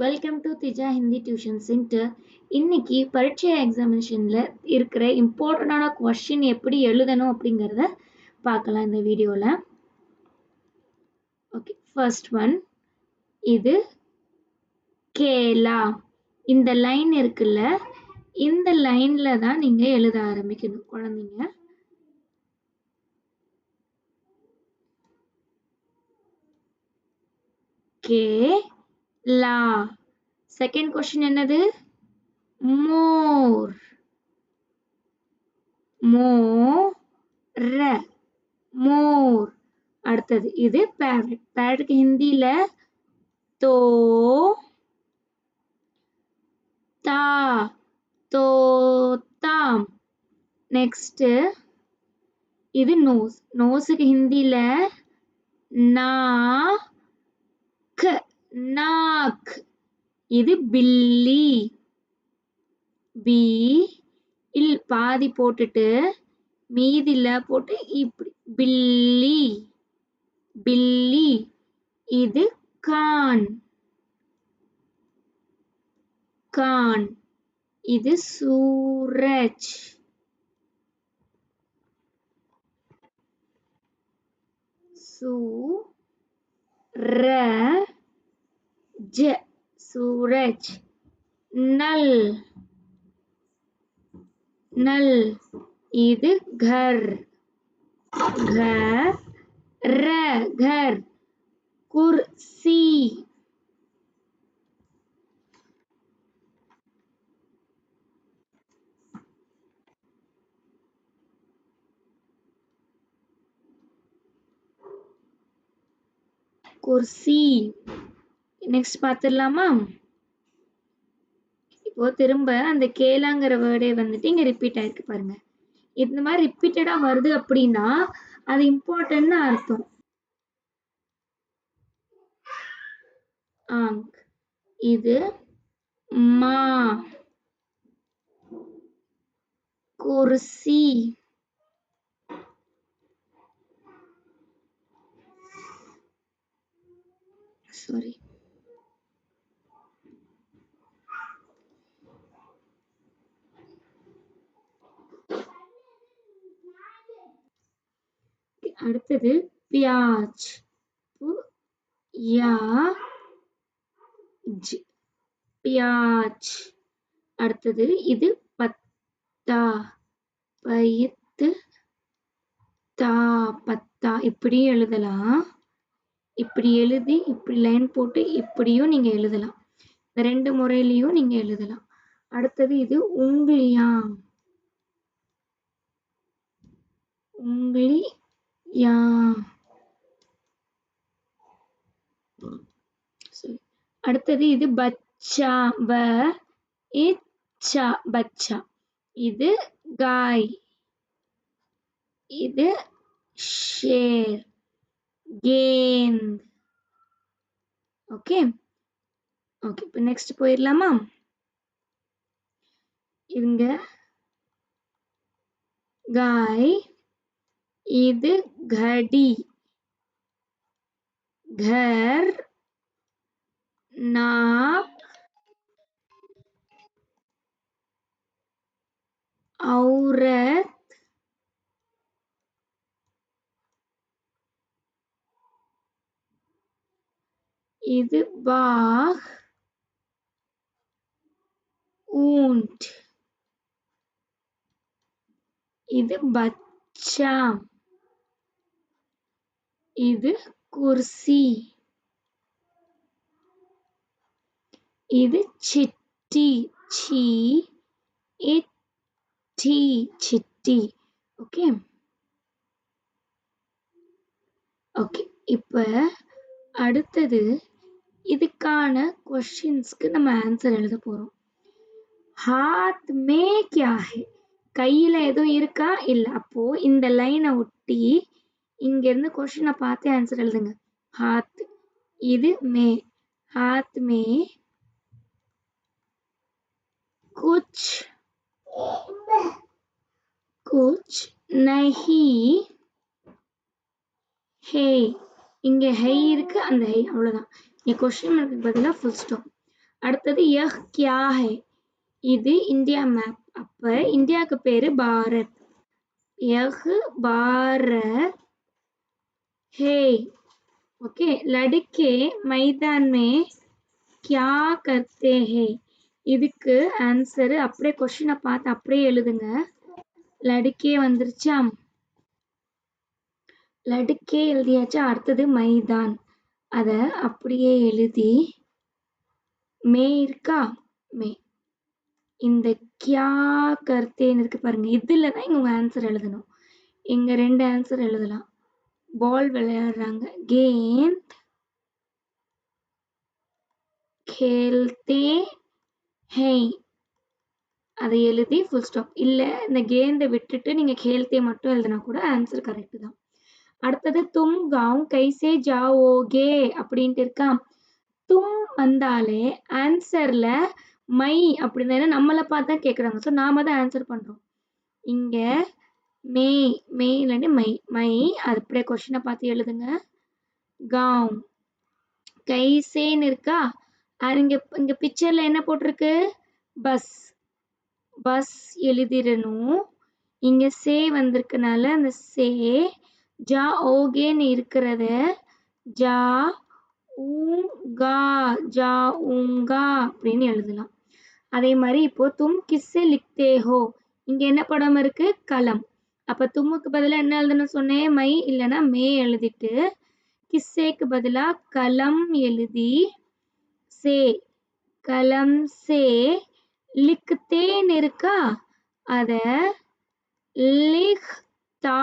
Welcome to திஜா Hindi tuition centre. இன்னைக்கு பரீட்சை எக்ஸாமினேஷனில் இருக்கிற இம்பார்ட்டண்டான கொஸ்டின் எப்படி எழுதணும் அப்படிங்கிறத பார்க்கலாம் இந்த வீடியோவில். ஓகே, ஃபர்ஸ்ட் ஒன், இது கேலா. இந்த லைன் இருக்குல்ல, இந்த லைனில் தான் நீங்கள் எழுத ஆரம்பிக்கணும் குழந்தைங்க. கேலா. செகண்ட் கொஸ்டின் என்னது? மோர். மோர். மோர். அடுத்தது இது பேரட். பேரட்டுக்கு ஹிந்தியில தோ தா, தோத்தா. நெக்ஸ்ட் இது நோஸ். நோஸுக்கு ஹிந்தியில நாக், நாக். இது பில்லி. பி இல் பாதி போட்டுட்டு மீதில போட்டு இப்படி பில்லி, பில்லி. இது கான், கான். இது சூரஜ். சூரஜ், சூரஜ். நல், நல். இது घर, घर, घर. कुर्सी, குர்சி. நெக்ஸ்ட் பார்த்துடலாமா? இப்போ திரும்ப அந்த கேலாங்கிற வேர்டே வந்துட்டு இங்க ரிப்பீட் ஆயிருக்கு பாருங்க. இந்த மாதிரி ரிப்பீட்டடா வருது அப்படின்னா அது இம்பார்ட்டன்ட்னு அர்த்தம். ஆங்க். இது மா, குர்சி. சாரி. அடுத்தது பியாஜ். பியாஜ். அடுத்தது இது பத்தா. பயித்து தா, பத்தா. இப்படியும் எழுதலாம். இப்படி எழுதி இப்படி லைன் போட்டு இப்படியும் நீங்க எழுதலாம். இந்த ரெண்டு முறையிலையும் நீங்க எழுதலாம். அடுத்தது இது உங்கிலியா. உங்கிலியா. அடுத்தது இது பச்சா. ப இச்சா, பச்சா. இது காய். இது ஷேர், கேந்த். Okay, okay. இப்போ நெக்ஸ்ட் போயிடலாமா? இங்க गाय. இது घड़ी, घर, नाक, औरत, இது बाघ, ऊंट. இது बच्चा. இது कुर्सी. இது சிட்டி. சி இட்டி, சிட்டி. Okay, okay. இப்ப அடுத்தது இதுக்கான क्वेश्चंसக்கு நம்ம ஆன்சர் எழுத போறோம். हाथ में क्या है? கையில எதுவும் இருக்கா? இல்ல. அப்போ இந்த லைனை ஒட்டி இங்க இருந்து क्वेश्चனை பார்த்து ஆன்சர் எழுதுங்க. हाथ. இது மே. हाथ में कुछ, कुछ नहीं ஹே, இங்க ஹை இருக்கு, அந்த ஹை அவ்வளவுதான். இங்க கொஸ்டின் மார்க்கு பதிலா ஃபுல் ஸ்டாப். அடுத்தது யஹ் கியா ஹை, இது இந்தியா மேப். அப்ப இந்தியாவுக்கு பேரு பாரத். யஹ் பாரத் ஹே. ओके, लड़के मैदान में क्या करते हैं? இதுக்கு ஆன்சர் அப்படியே கொஸ்டினை பார்த்து அப்படியே எழுதுங்க. லடுக்கே வந்துருச்சா? லடுக்கே எழுதியாச்சா? அடுத்தது மைதான், அத அப்படியே எழுதி மே இருக்கா, மே. இந்த கியா கர்த்தேன்னு இருக்கு பாருங்க, இதுல தான் இங்க உங்க ஆன்சர் எழுதணும். இங்க 2 ஆன்சர் எழுதலாம். பால் விளையாடுறாங்க, கேந்த் खेलते हैं, அதை எழுதி ஃபுல் ஸ்டாப். இல்ல இந்த கேந்தை விட்டுட்டு நீங்க கேல்தே மட்டும் எழுதினா கூட ஆன்சர் கரெக்ட் தான். அடுத்தது தும் காவ் கைசே ஜாவோகே அப்படின்ட்டு இருக்கா. தும் வந்தாலே ஆன்சர்ல மை அப்படின்னு நம்மளை பார்த்து தான் கேட்குறாங்க. ஸோ நாம தான் ஆன்சர் பண்றோம். இங்க மே, மே இல்லாட்டி மை, மை அது அப்படியே கொஸ்டினை பார்த்து எழுதுங்க. காவ் கைசேன்னு இருக்கா, இங்க இங்க பிக்சர்ல என்ன போட்டிருக்கு, பஸ், பஸ் எழுதிடணும். இங்க சே வந்திருக்கனால அந்த சே, ஜா ஓகேன்னு இருக்கிறத ஜா ஊங்கா, ஜா ஊங்கா அப்படின்னு எழுதலாம். அதே மாதிரி இப்போ தும் கிஸ்ஸே லிக்தே ஹோ, இங்க என்ன படம் இருக்கு, கலம். அப்ப தும்முக்கு பதிலா என்ன எழுதணும் சொன்னேன், மை இல்லைன்னா மே எழுதிட்டு கிஸ்ஸேக்கு பதிலா கலம் எழுதி சே, கலம் சே லிக்தேன்னு இருக்கா, அத லிக்தா,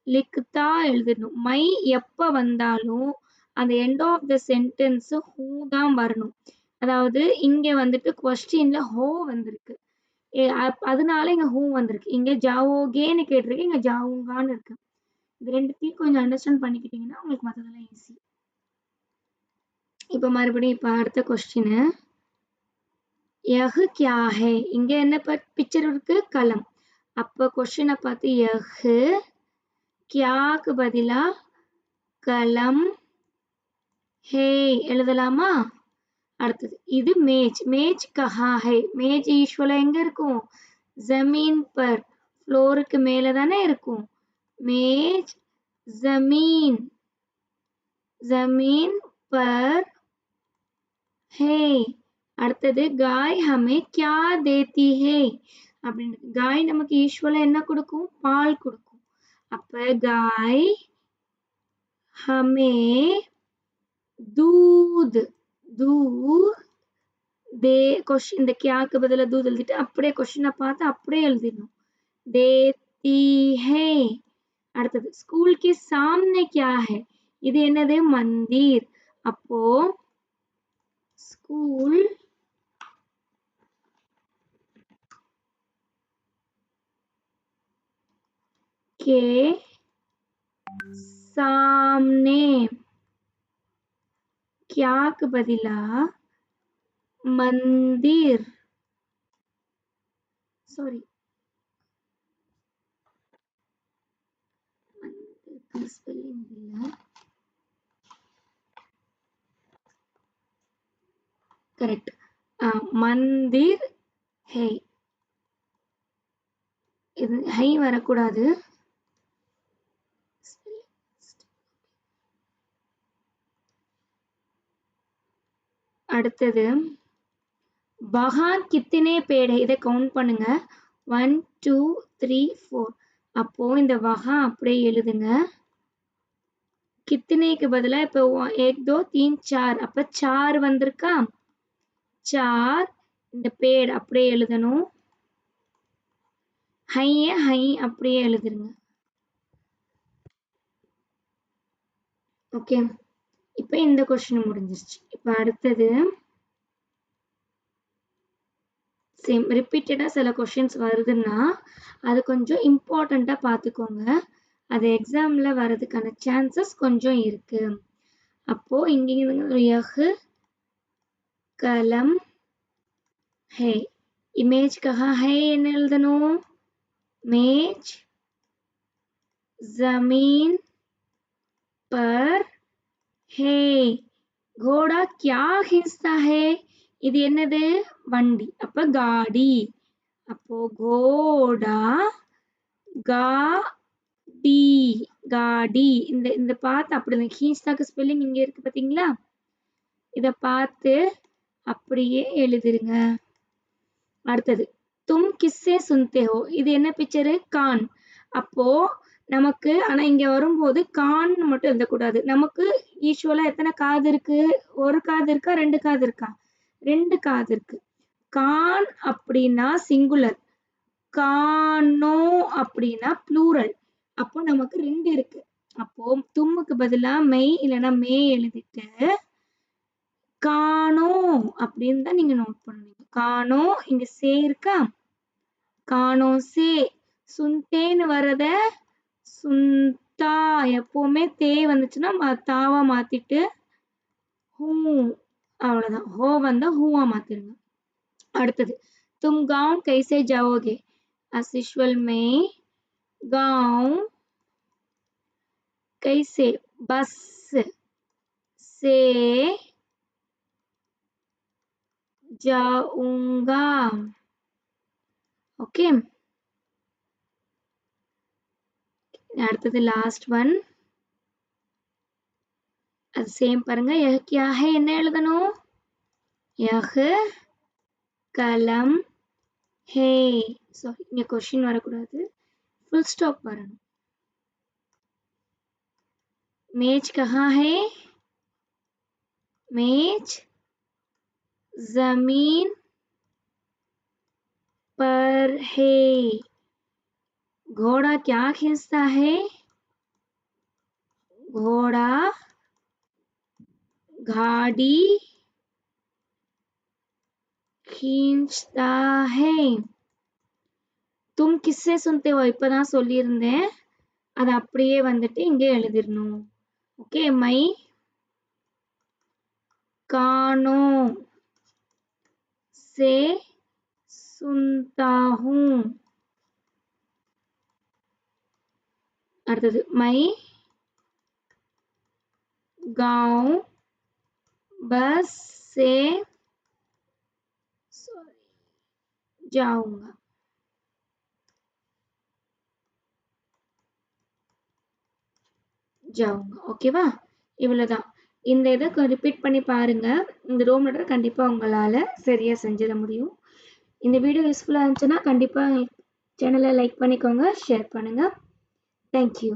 லிக்தா எழுதணும். மை எப்ப வந்தாலும் அந்த end of the sentence who தான் வரணும். அதாவது இங்க வந்துட்டு கொஸ்டின்ல ஹோ வந்திருக்கு, அதனால இங்க ஹூ வந்திருக்கு. இங்க ஜாவோகேன்னு கேட்டிருக்கு, இங்க ஜாவுங்கான்னு இருக்கு. இது ரெண்டுத்தையும் கொஞ்சம் அண்டர்ஸ்டாண்ட் பண்ணிக்கிட்டீங்கன்னா உங்களுக்கு மற்றதெல்லாம் ஈஸி. இப்ப மறுபடியும் இப்ப அடுத்த கொஸ்டின், யஹ் கியா ஹை, இங்க என்ன பிக்சர் இருக்கு, கலம். அப்ப கொஸ்டினை பார்த்து யஹ் கியாக்கு பதிலா கலம் ஹே எழுதலாமா? அடுத்தது இது மேஜ், மேஜ் கஹா ஹை, மேஜ் யூஸ்வலா எங்க இருக்கும், ஜமீன் பர், ஃப்ளோருக்கு மேல தானே இருக்கும். மேஜ் ஜமீன், ஜமீன் பர் ஹே. அடுத்தது காய் ஹமே கியா தேத்தி ஹே அப்படின்னு, காய் நமக்கு யூஸ்வலா என்ன கொடுக்கும், பால் கொடுக்கும். அப்ப காய் ஹமே दूध, दूध दे, क्वेश्चन இந்த கியாக்கு பதிலா दूध எழுதிட்டு அப்படியே क्वेश्चனை பார்த்து அப்படியே எழுதிடணும். देती है. அடுத்தது स्कूल के सामने क्या है, இது என்னது, மந்திர். அப்போ ஸ்கூல் के सामने, கியாக்கு பதிலா मंदिर, सॉरी स्पेलिंग இல்ல, கரெக்ட், மந்திர் ஹே, இது ஹை வரக்கூடாது. அடுத்தது பகான் கித்தனே பேட், இதை கவுண்ட் பண்ணுங்க, 1 2 3 4. அப்போ இந்த வகா அப்படியே எழுதுங்க. கித்தனேக்கு பதிலா இப்போ 1 2 3 4, அப்ப 4 வந்திருக்கா, 4 இந்த பேட் அப்படியே எழுதணும். ஹைய ஹை அப்படியே எழுதிருங்க. ஓகே, இப்போ இந்த கொஸ்டின் முடிஞ்சிருச்சு. இப்போ அடுத்தது சேம் ரிப்பீட்டடா சில கொஸ்டின்ஸ் வருதுன்னா அது கொஞ்சம் இம்பார்ட்டண்டா பார்த்துக்கோங்க, அது எக்ஸாம்ல வர்றதுக்கான சான்சஸ் கொஞ்சம் இருக்கு. அப்போ இங்க யஹ் கலம் ஹே, இமேஜ் கஹா ஹே என்ன எழுதணும், மேஜ் ஜமீன் पर है घोड़ा क्या खींचता है இது என்னது வண்டி அப்ப गाड़ी அப்போ घोड़ा गाड़ी गाड़ी இந்த இந்த பார்த்து அப்படி खींचताக்கு ஸ்பெல்லிங் இங்க இருக்கு பாத்தீங்களா இத பார்த்து அப்படியே எழுதிருங்க அடுத்தது தும் கிஸ்ஸே சுன்தே ஹோ இது என்ன பிக்சர் கான் அப்போ நமக்கு ஆனா இங்க வரும்போது கான் மட்டும் எழுதக்கூடாது நமக்கு யூசுவலா எத்தனை காது இருக்கு ஒரு காது இருக்கா ரெண்டு காது இருக்கா ரெண்டு காது இருக்கு கான் அப்படின்னா சிங்குலர் கானோ அப்படின்னா ப்ளூரல் அப்போ நமக்கு ரெண்டு இருக்கு அப்போ தும்முக்கு பதிலா மெய் இல்லைன்னா மே எழுதிட்டு கானோ அப்படின்னு தான் நீங்க நோட் பண்ணுவீங்க கானோ இங்க சே இருக்கா கானோ சே சுந்தேன்னு வர்றத சுந்தா எப்பவுமே தே வந்துச்சுன்னா தாவா மாத்திட்டு ஹூ அவ்வளவுதான் ஹோ வந்தா ஹூவா மாத்திருங்க அடுத்தது तुम गांव कैसे जाओगे as usual में गांव कैसे बस से जाऊंगा ओके அடுத்தது லாஸ்ட் ஒன் அது சேம் பாருங்க यह क्या है என்ன எழுதணும் यह कलम है சாரி இங்க क्वेश्चन வரக்கூடாது फुल स्टॉप வரணும் मेज कहाँ है मेज जमीन पर है घोड़ा क्या खींचता है घोड़ा गाड़ी खींचता है तुम किससे सुनते हो இப்பதான் சொல்லியிருந்தேன் அது அப்படியே வந்துட்டு இங்க எழுதிரணும் ஓகே மை कानों से सुनता हूँ அடுத்தது மை गांव बस से जाऊंगा जाऊंगा ஓகேவா இவ்வளவுதான் இந்த இதை ரிப்பீட் பண்ணி பாருங்க இந்த ரோம் லெட்டர் கண்டிப்பா உங்களால சரியா செஞ்சிட முடியும் இந்த வீடியோ யூஸ்ஃபுல்லா இருந்துச்சுன்னா கண்டிப்பா சேனலை லைக் பண்ணிக்கோங்க ஷேர் பண்ணுங்க தேங்க்யூ